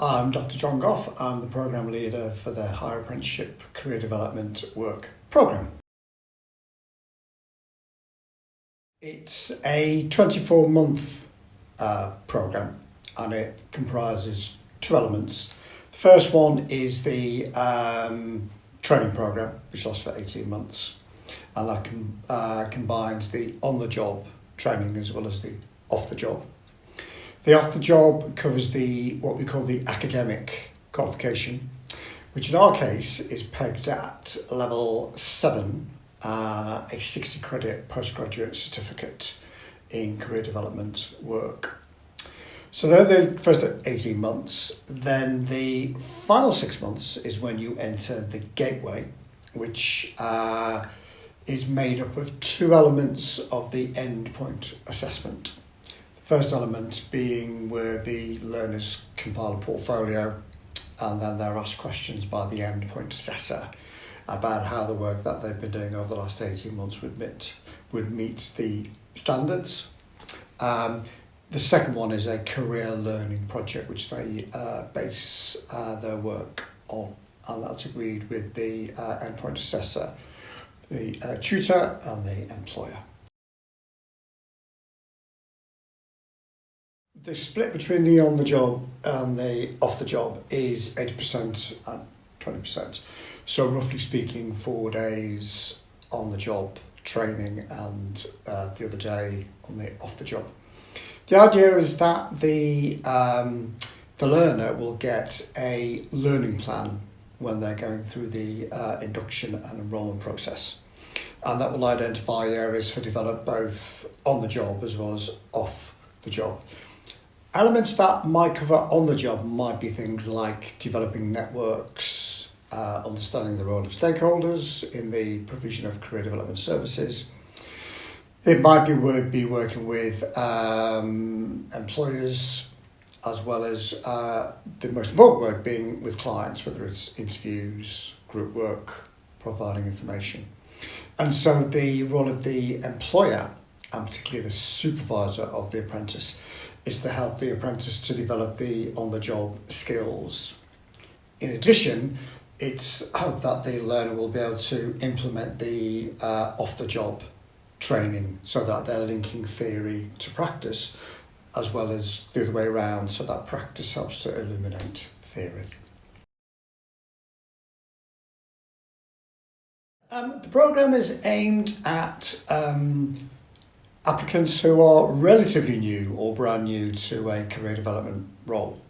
I'm Dr John Gough. I'm the Programme Leader for the Higher Apprenticeship Career Development Work Programme. It's a 24-month programme and it comprises two elements. The first one is the training programme, which lasts for 18 months, and that combines the on-the-job training as well as the off-the-job. The off-the-job covers what we call the academic qualification, which in our case is pegged at level 7, a 60 credit postgraduate certificate in career development work. So they're the first 18 months. Then the final 6 months is when you enter the gateway, which is made up of two elements of the endpoint assessment. First element being where the learners compile a portfolio and then they're asked questions by the endpoint assessor about how the work that they've been doing over the last 18 months would meet the standards. The second one is a career learning project which they base their work on, and that's agreed with the endpoint assessor, the tutor and the employer. The split between the on-the-job and the off-the-job is 80% and 20%. So roughly speaking, 4 days on-the-job training and the other day on the off-the-job. The idea is that the learner will get a learning plan when they're going through the induction and enrolment process. And that will identify areas for develop both on the job as well as off the job. Elements that might cover on the job might be things like developing networks, understanding the role of stakeholders in the provision of career development services. It might be working with employers, as well as the most important work being with clients, whether it's interviews, group work, providing information. And so the role of the employer, and particularly the supervisor of the apprentice, is to help the apprentice to develop the on-the-job skills. In addition, it's hoped that the learner will be able to implement the off-the-job training so that they're linking theory to practice, as well as the other way around, so that practice helps to illuminate theory. The programme is aimed at applicants who are relatively new or brand new to a career development role.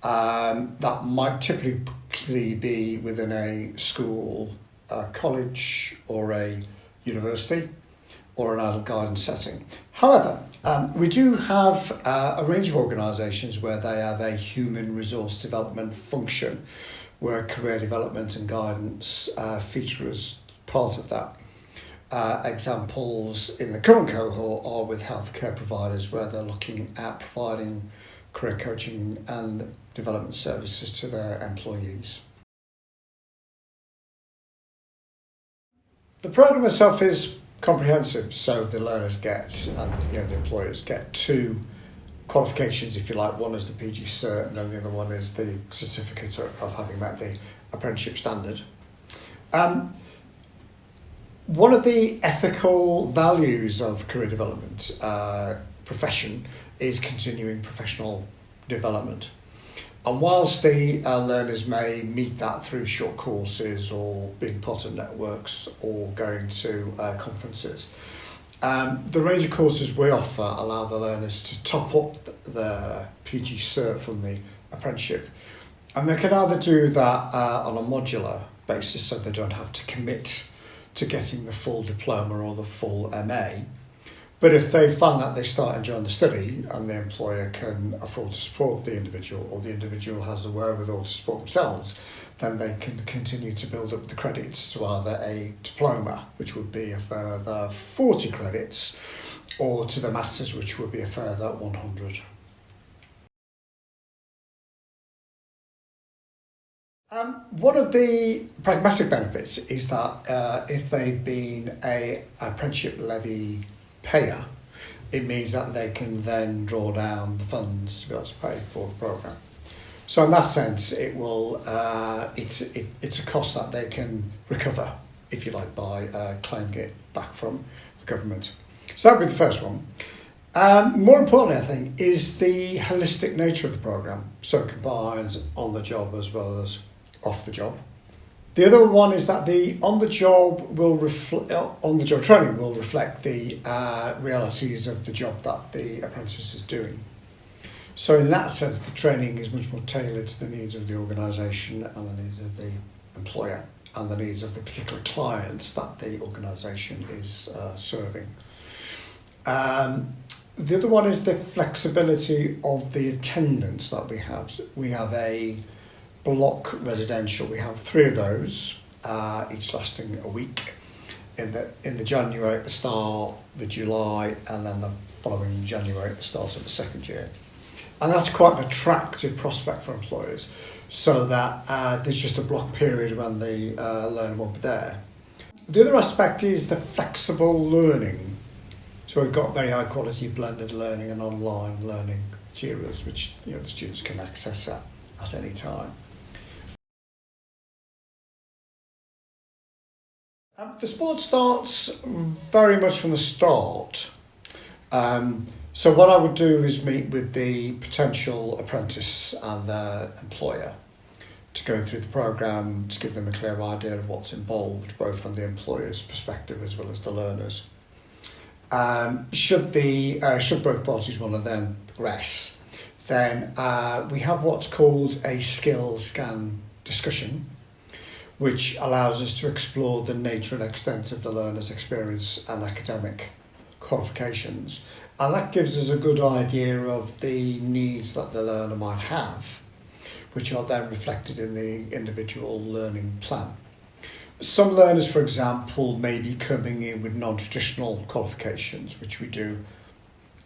That might typically be within a school, a college or a university or an adult guidance setting. However, we do have a range of organisations where they have a human resource development function where career development and guidance feature as part of that. Examples in the current cohort are with healthcare providers where they're looking at providing career coaching and development services to their employees. The programme itself is comprehensive, so the learners get and the employers get two qualifications, if you like. One is the PG Cert and then the other one is the certificate of having met the apprenticeship standard. One of the ethical values of career development profession is continuing professional development. And whilst the learners may meet that through short courses or being part of networks or going to conferences, the range of courses we offer allow the learners to top up their PG Cert from the apprenticeship. And they can either do that on a modular basis, so they don't have to commit to getting the full diploma or the full MA. But if they find that they start enjoying the study and the employer can afford to support the individual, or the individual has the wherewithal to support themselves, then they can continue to build up the credits to either a diploma, which would be a further 40 credits, or to the masters, which would be a further 100. One of the pragmatic benefits is that if they've been an apprenticeship levy payer, it means that they can then draw down the funds to be able to pay for the programme. So in that sense, it's a cost that they can recover, if you like, by claiming it back from the government. So that would be the first one. More importantly, I think, is the holistic nature of the programme. So it combines on the job as well as off the job. The other one is that the on-the-job training will reflect the realities of the job that the apprentice is doing. So in that sense, the training is much more tailored to the needs of the organisation and the needs of the employer and the needs of the particular clients that the organisation is serving. The other one is the flexibility of the attendance that we have. So we have a block residential. We have 3 of those, each lasting a week. In the January at the start, the July, and then the following January at the start of the second year. And that's quite an attractive prospect for employers, so that there's just a block period when the learner won't be there. The other aspect is the flexible learning. So we've got very high quality blended learning and online learning materials, which the students can access at any time. The sport starts very much from the start. So what I would do is meet with the potential apprentice and their employer to go through the programme, to give them a clear idea of what's involved, both from the employer's perspective as well as the learners. Should both parties want to then progress, then we have what's called a skill scan discussion, which allows us to explore the nature and extent of the learner's experience and academic qualifications. And that gives us a good idea of the needs that the learner might have, which are then reflected in the individual learning plan. Some learners, for example, may be coming in with non-traditional qualifications, which we do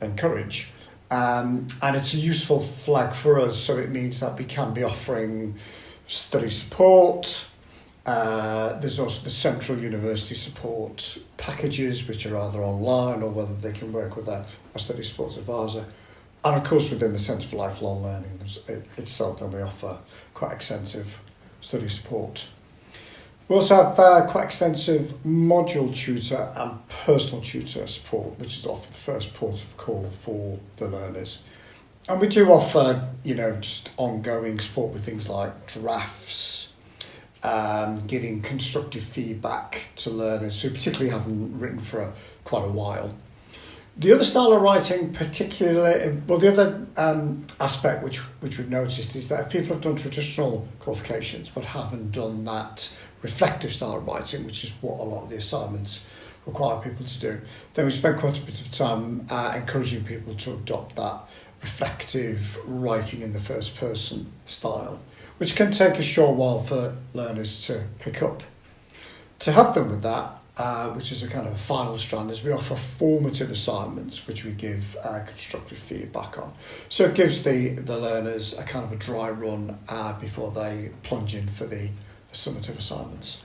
encourage. And it's a useful flag for us, so it means that we can be offering study support. There's also the central university support packages, which are either online or whether they can work with a study support advisor. And of course, within the Centre for Lifelong Learning itself, then we offer quite extensive study support. We also have quite extensive module tutor and personal tutor support, which is often the first port of call for the learners. And we do offer, just ongoing support with things like drafts, giving constructive feedback to learners who particularly haven't written for quite a while. The other style of writing the other aspect which we've noticed is that if people have done traditional qualifications but haven't done that reflective style of writing, which is what a lot of the assignments require people to do, then we spend quite a bit of time encouraging people to adopt that reflective writing in the first person style, which can take a short while for learners to pick up. To help them with that, which is a kind of a final strand, is we offer formative assignments which we give constructive feedback on. So it gives the learners a kind of a dry run before they plunge in for the summative assignments.